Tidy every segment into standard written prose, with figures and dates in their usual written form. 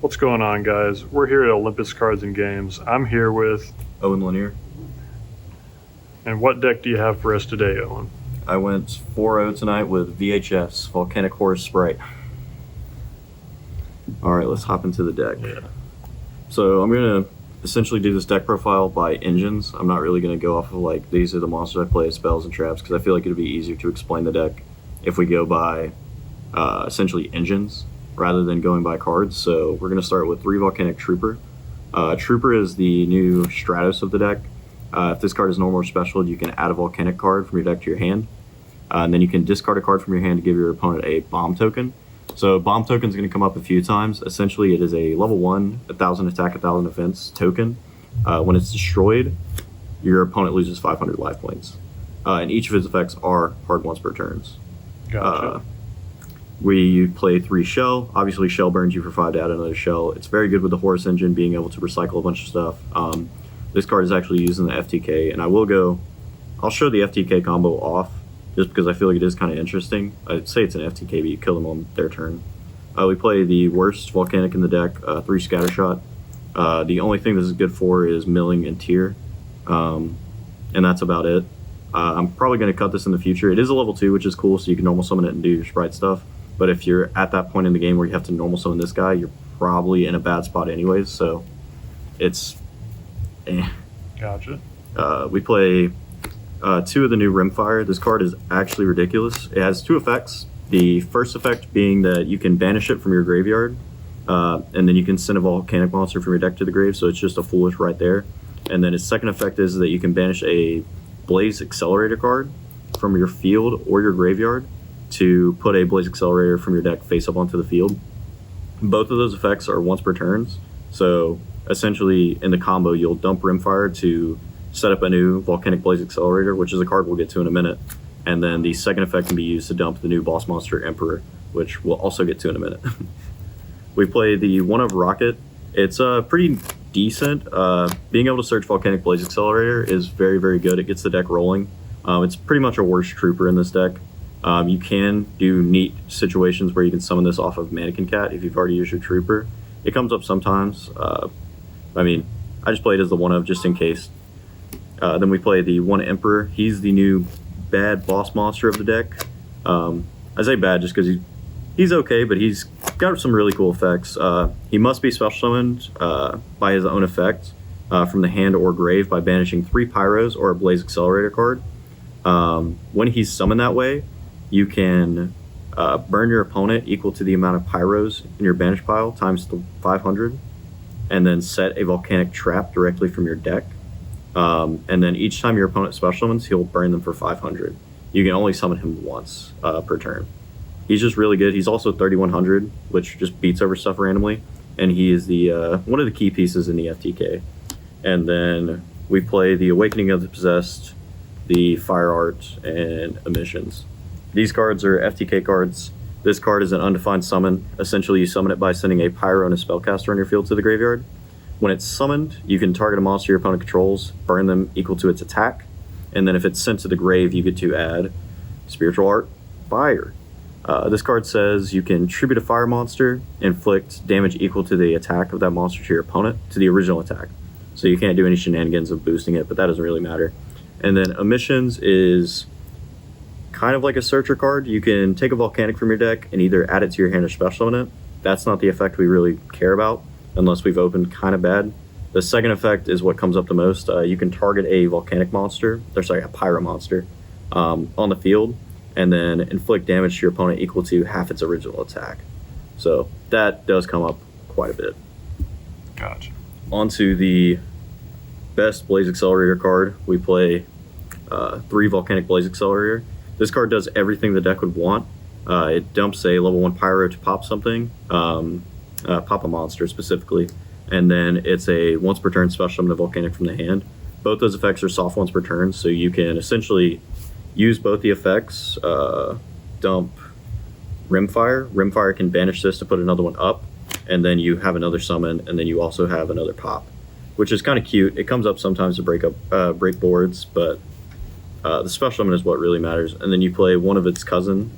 What's going on, guys? We're here at Olympus Cards and Games. I'm here with... Owen Lanier. And what deck do you have for us today, Owen? I went 4-0 tonight with VHS, Volcanic Horus Sprite. Alright, let's hop into the deck. Yeah. So I'm going to essentially do this deck profile by engines. I'm not really going to go off of like, these are the monsters I play, spells and traps, because I feel like it would be easier to explain the deck if we go by essentially engines rather than going by cards. So we're going to start with 3 Volcanic Trooper. Trooper is the new Stratos of the deck. If this card is normal or special, you can add a Volcanic card from your deck to your hand. And then you can discard a card from your hand to give your opponent a bomb token. So bomb token is going to come up a few times. Essentially, it is a level 1, 1,000 attack, 1,000 defense token. When it's destroyed, your opponent loses 500 life points. And each of its effects are hard once per turns. Gotcha. We play 3 Shell. Obviously, Shell burns you for 5 to add another Shell. It's very good with the Horus engine, being able to recycle a bunch of stuff. This card is actually used in the FTK, and I'll show the FTK combo off, just because I feel like it is kind of interesting. I'd say it's an FTK, but you kill them on their turn. We play the worst Volcanic in the deck, 3 Scattershot. The only thing this is good for is milling and tier, and that's about it. I'm probably going to cut this in the future. It is a level 2, which is cool, so you can normal summon it and do your Sprite stuff. But if you're at that point in the game where you have to normal summon this guy, you're probably in a bad spot anyways, so it's Gotcha. We play 2 of the new Rimfire. This card is actually ridiculous. It has 2 effects. The first effect being that you can banish it from your graveyard, and then you can send a Volcanic monster from your deck to the grave, so it's just a foolish right there. And then its second effect is that you can banish a Blaze Accelerator card from your field or your graveyard to put a Blaze Accelerator from your deck face up onto the field. Both of those effects are once per turns, so essentially in the combo you'll dump Rimfire to set up a new Volcanic Blaze Accelerator, which is a card we'll get to in a minute, and then the second effect can be used to dump the new boss monster Emperor, which we'll also get to in a minute. We play the 1 of Rocket. It's pretty decent. Being able to search Volcanic Blaze Accelerator is very, very good. It gets the deck rolling. It's pretty much a worst trooper in this deck. You can do neat situations where you can summon this off of Mannequin Cat if you've already used your trooper. It comes up sometimes. I just play it as the 1 of just in case. Then we play the 1 Emperor. He's the new bad boss monster of the deck. I say bad just because he's okay, but he's got some really cool effects. He must be special summoned by his own effect from the hand or grave by banishing 3 Pyros or a Blaze Accelerator card. When he's summoned that way, you can burn your opponent equal to the amount of Pyros in your banish pile times 500, and then set a Volcanic trap directly from your deck. And then each time your opponent special summons, he'll burn them for 500. You can only summon him once per turn. He's just really good. He's also 3100, which just beats over stuff randomly, and he is the one of the key pieces in the FTK. And then we play the Awakening of the Possessed, the Fire Art, and Emissions. These cards are FTK cards. This card is an undefined summon. Essentially, you summon it by sending a Pyro and a Spellcaster on your field to the graveyard. When it's summoned, you can target a monster your opponent controls, burn them equal to its attack, and then if it's sent to the grave, you get to add Spiritual Art, Fire. This card says you can tribute a fire monster, inflict damage equal to the attack of that monster to your opponent, to the original attack. So you can't do any shenanigans of boosting it, but that doesn't really matter. And then Emissions is kind of like a searcher card. You can take a Volcanic from your deck and either add it to your hand or special summon it. That's not the effect we really care about, unless we've opened kind of bad. The second effect is what comes up the most. You can target a Volcanic monster, a Pyro monster, on the field, and then inflict damage to your opponent equal to half its original attack. So that does come up quite a bit. Gotcha. Onto the best Blaze Accelerator card. We play 3 Volcanic Blaze Accelerator. This card does everything the deck would want. It dumps a level 1 Pyro to pop something, pop a monster specifically, and then it's a once per turn special summon a Volcanic from the hand. Both those effects are soft once per turn, so you can essentially use both the effects. Dump Rimfire. Rimfire can banish this to put another one up, and then you have another summon, and then you also have another pop, which is kind of cute. It comes up sometimes to break boards, but the special summon is what really matters. And then you play 1 of its cousin.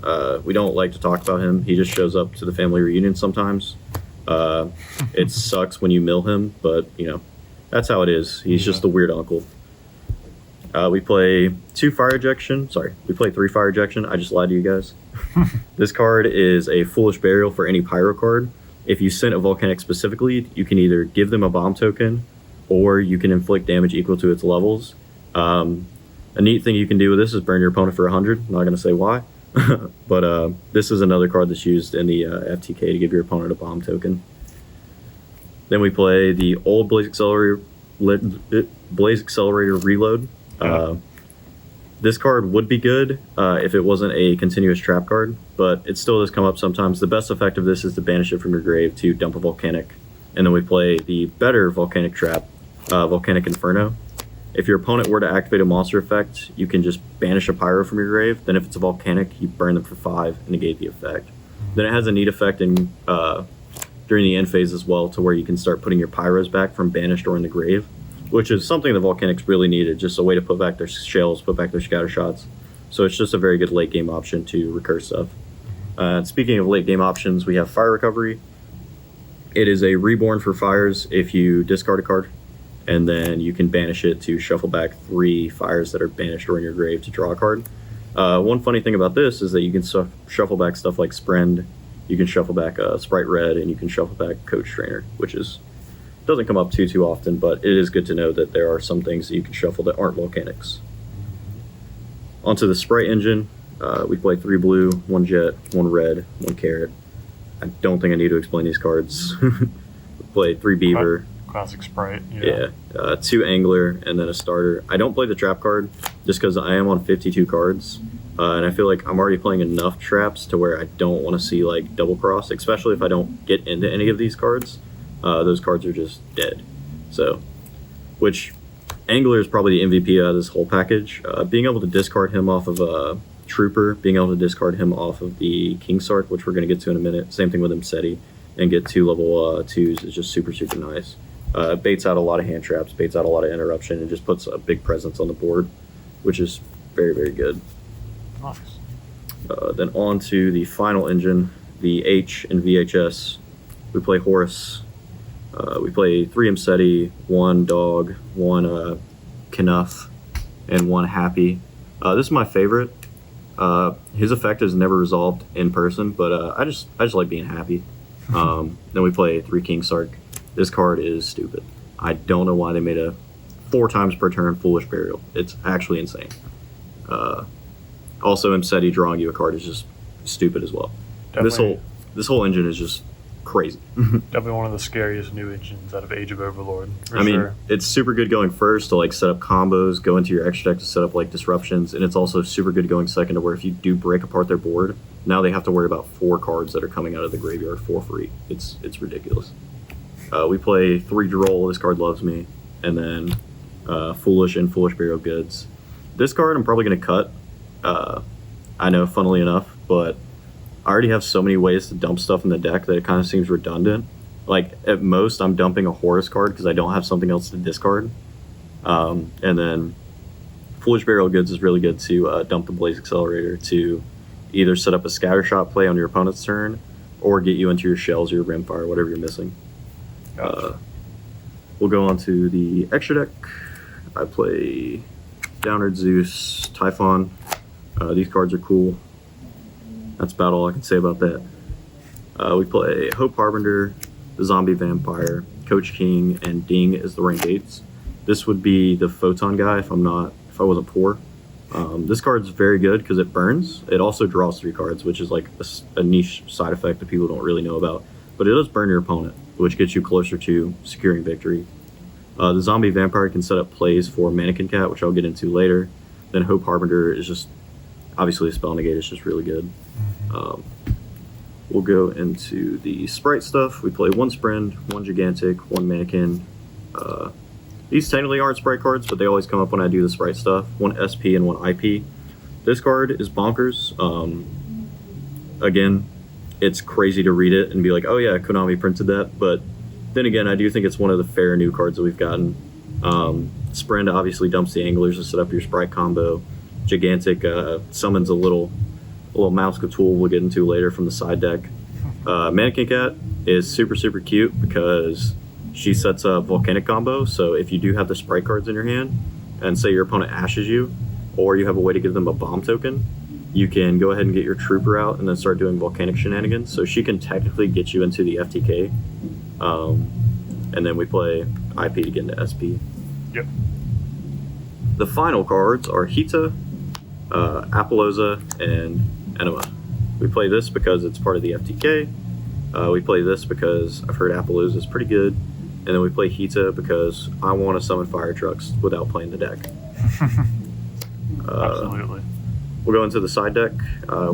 We don't like to talk about him. He just shows up to the family reunion sometimes. It sucks when you mill him, but that's how it is. He's just a weird uncle. We play 2 fire ejection. Sorry, we play 3 fire ejection. I just lied to you guys. This card is a Foolish Burial for any pyro card. If you send a Volcanic specifically, you can either give them a bomb token, or you can inflict damage equal to its levels. A neat thing you can do with this is burn your opponent for 100. I'm not going to say why, but this is another card that's used in the FTK to give your opponent a bomb token. Then we play the old Blaze Accelerator Reload. This card would be good if it wasn't a continuous trap card, but it still does come up sometimes. The best effect of this is to banish it from your grave to dump a Volcanic. And then we play the better Volcanic trap, Volcanic Inferno. If your opponent were to activate a monster effect, you can just banish a pyro from your grave. Then if it's a Volcanic, you burn them for 5 and negate the effect. Then it has a neat effect in during the end phase as well, to where you can start putting your pyros back from banished or in the grave, which is something the Volcanics really needed, just a way to put back their shells, put back their scatter shots. So it's just a very good late game option to recur stuff. Speaking of late game options, we have Fire Recovery. It is a reborn for fires if you discard a card, and then you can banish it to shuffle back 3 fires that are banished or in your grave to draw a card. One funny thing about this is that you can shuffle back stuff like Sprend, you can shuffle back Spright Red, and you can shuffle back Coach Trainer, which doesn't come up too often, but it is good to know that there are some things that you can shuffle that aren't Volcanics. Onto the Sprite engine, we play 3 blue, 1 jet, 1 red, 1 carrot. I don't think I need to explain these cards. We play 3 beaver. Classic Sprite. Yeah, 2 angler, and then a starter. I don't play the trap card just because I am on 52 cards, and I feel like I'm already playing enough traps to where I don't want to see like double cross, especially if I don't get into any of these cards. Those cards are just dead. So, which angler is probably the MVP out of this whole package. Being able to discard him off of a trooper, being able to discard him off of the King Sark, which we're going to get to in a minute. Same thing with Imseti, and get 2 level 2s is just super nice. Baits out a lot of hand traps, baits out a lot of interruption, and just puts a big presence on the board, which is very good. Nice. Then on to the final engine, the H and VHS. We play Horus. We play 3 Imseti, 1 dog, 1 Knuff, and 1 Happy. This is my favorite. His effect is never resolved in person, but I just like being happy. Then we play 3 King Sark. This card is stupid. I don't know why they made a 4 times per turn Foolish Burial. It's actually insane. Also, Imseti drawing you a card is just stupid as well. Definitely. This whole engine is just crazy. Definitely one of the scariest new engines out of Age of Overlord. I mean, it's super good going first to like set up combos, go into your extra deck to set up like disruptions, and it's also super good going second to where if you do break apart their board, now they have to worry about 4 cards that are coming out of the graveyard for free. It's ridiculous. We play 3 Droll, this card loves me, and then Foolish and Foolish Burial Goods. This card I'm probably going to cut. I know, funnily enough, but I already have so many ways to dump stuff in the deck that it kind of seems redundant. Like, at most, I'm dumping a Horus card because I don't have something else to discard. And then Foolish Burial Goods is really good to dump the Blaze Accelerator to either set up a Scattershot play on your opponent's turn or get you into your shells or your Rimfire, whatever you're missing. Gotcha. We'll go on to the extra deck. I play Downard Zeus, Typhon. These cards are cool. That's about all I can say about that. We play Hope Harbinger, the Zombie Vampire, Coach King, and Ding is the rank 8s. This would be the Photon guy if I wasn't poor. This card's very good because it burns. It also draws 3 cards, which is like a niche side effect that people don't really know about. But it does burn your opponent, which gets you closer to securing victory. The Zombie Vampire can set up plays for Mannequin Cat, which I'll get into later. Then Hope Harbinger is just, obviously the spell negate is just really good. We'll go into the Sprite stuff. We play 1 Sprend, 1 Gigantic, 1 Mannequin. These technically aren't Sprite cards, but they always come up when I do the Sprite stuff. 1 SP and 1 IP. This card is bonkers. Again, it's crazy to read it and be like, oh yeah, Konami printed that. But then again, I do think it's one of the fair new cards that we've gotten. Sprend obviously dumps the anglers to set up your Sprite combo. Gigantic summons a little mouse tool we'll get into later from the side deck. Mannequin Cat is super cute because she sets up Volcanic combo. So if you do have the Sprite cards in your hand, and say your opponent ashes you, or you have a way to give them a bomb token, you can go ahead and get your Trooper out and then start doing Volcanic shenanigans. So she can technically get you into the FTK. And then we play IP to get into SP. Yep. The final cards are Hita, Apollousa, and Enema. We play this because it's part of the FTK. We play this because I've heard Apollousa is pretty good. And then we play Hita because I want to summon fire trucks without playing the deck. Absolutely. We'll go into the side deck.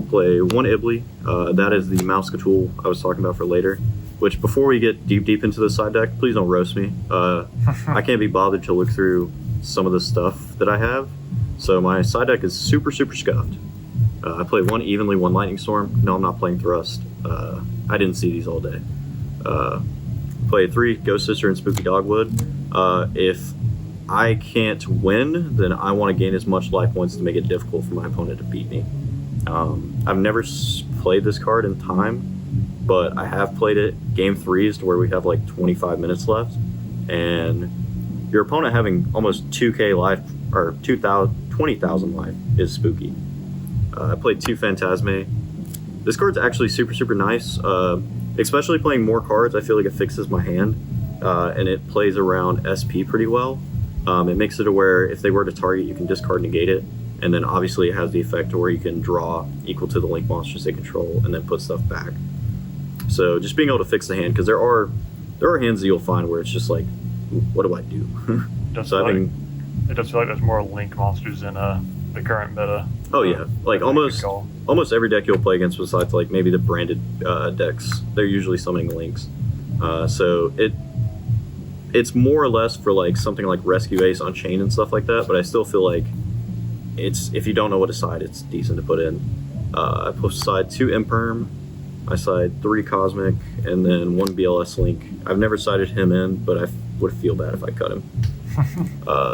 Play one Ibly. That is the Mousketool I was talking about for later. Which, before we get deep into the side deck, please don't roast me. I can't be bothered to look through some of the stuff that I have. So my side deck is super scuffed. I play one Evenly, one Lightning Storm. No, I'm not playing Thrust. I didn't see these all day. Play 3 Ghost Sister and Spooky Dogwood. If I can't win, then I want to gain as much life points to make it difficult for my opponent to beat me. I've never played this card in time, but I have played it game 3s to where we have like 25 minutes left, and your opponent having almost 2k life, or 20,000 life, is spooky. I played 2 Phantasme. This card's actually super nice, especially playing more cards. I feel like it fixes my hand, and it plays around SP pretty well. It makes it to where if they were to target, you can discard negate it, and then obviously it has the effect to where you can draw equal to the link monsters they control and then put stuff back. So just being able to fix the hand, because there are hands that you'll find where it's just like, what do I do? It does feel like there's more link monsters in the current meta. Oh yeah, like almost every deck you'll play against, besides like maybe the branded decks, they're usually summoning links. So it's more or less for like something like Rescue Ace on Chain and stuff like that, but I still feel like if you don't know what to side, it's decent to put in. I post side 2 Imperm, I side 3 Cosmic, and then 1 BLS Link. I've never sided him in, but I would feel bad if I cut him.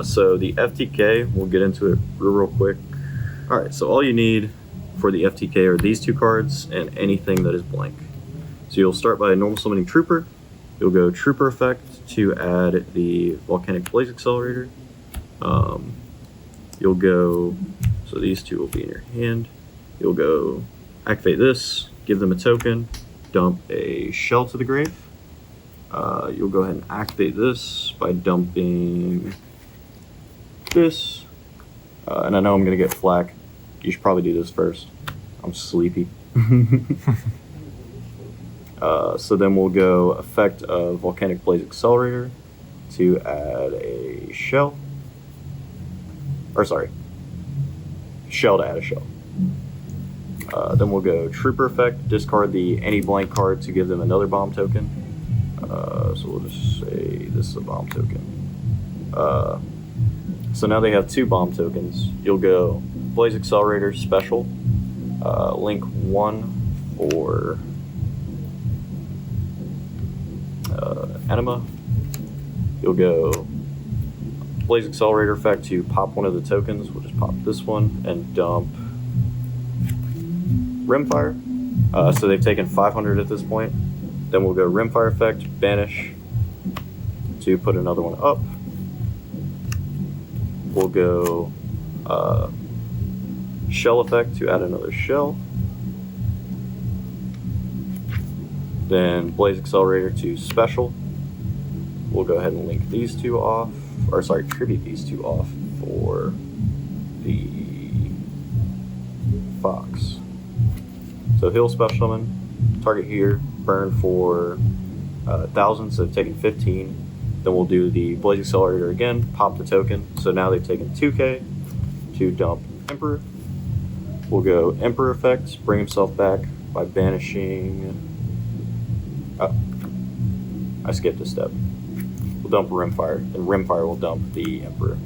So the FTK, we'll get into it real quick. Alright, so all you need for the FTK are these 2 cards and anything that is blank. So you'll start by normal summoning Trooper. You'll go Trooper effect to add the Volcanic Blaze Accelerator. You'll go, so these 2 will be in your hand. You'll go activate this, give them a token, dump a shell to the grave. You'll go ahead and activate this by dumping this. And I know I'm going to get flack. You should probably do this first. I'm sleepy. So then we'll go effect of Volcanic Blaze Accelerator to add a shell. Or sorry, shell to add a shell. Then we'll go Trooper effect, discard the any blank card to give them another bomb token. So we'll just say this is a bomb token. So now they have 2 bomb tokens. You'll go Blaze Accelerator special, link 1 for Enema. You'll go Blaze Accelerator effect to pop one of the tokens. We'll just pop this one and dump Rimfire. So they've taken 500 at this point. Then we'll go Rimfire effect, banish to put another one up. We'll go Shell effect to add another shell. Then Blaze Accelerator to special. We'll go ahead and link these 2 off, or sorry, tribute these 2 off for the Fox. So he'll special summon, target here, burn for 1,000, so they've taken 15. Then we'll do the Blaze Accelerator again, pop the token. So now they've taken 2k to dump Emperor. We'll go Emperor effects, bring himself back by banishing. Oh, I skipped a step. We'll dump Rimfire, and Rimfire will dump the Emperor.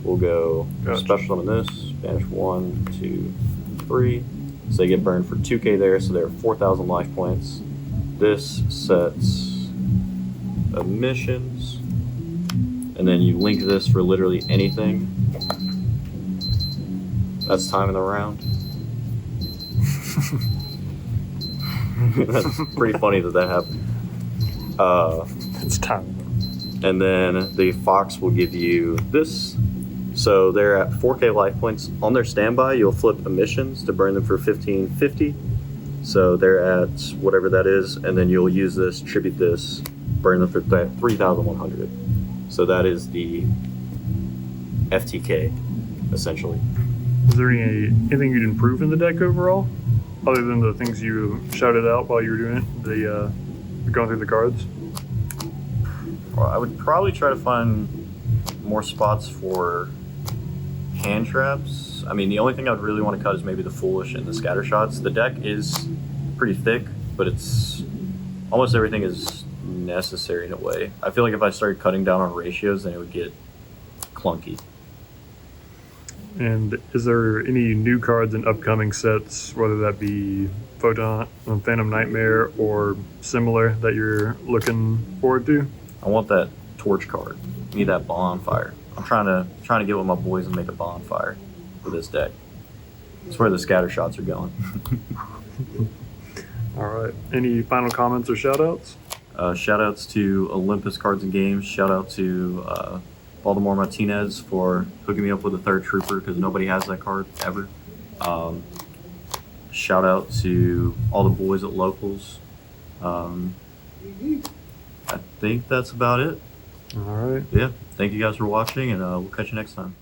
We'll go special summon this, banish 1, 2, 3. So they get burned for 2k there, so they're 4,000 life points. This sets emissions, and then you link this for literally anything. That's time in the round. That's pretty funny that happened. It's time. And then the Fox will give you this. So they're at 4K life points. On their standby, you'll flip emissions to burn them for 1550. So they're at whatever that is, and then you'll use this, tribute this, burn them for 3,100. So that is the FTK, essentially. Is there anything you'd improve in the deck overall, other than the things you shouted out while you were doing it, going through the cards? Well, I would probably try to find more spots for hand traps. I mean, the only thing I would really want to cut is maybe the Foolish and the Scatter Shots. The deck is pretty thick, but it's almost everything is necessary in a way. I feel like if I started cutting down on ratios, then it would get clunky. And is there any new cards in upcoming sets, whether that be Phantom Nightmare or similar, that you're looking forward to? I want that torch card. I need that bonfire. I'm trying to get with my boys and make a bonfire for this deck. That's where the Scatter Shots are going. All right. Any final comments or shout-outs? Shout-outs to Olympus Cards and Games. Shout-out to Baltimore Martinez for hooking me up with a third trooper, because nobody has that card ever. Shout-out to all the boys at Locals. I think that's about it. All right. Yeah. Thank you guys for watching, and we'll catch you next time.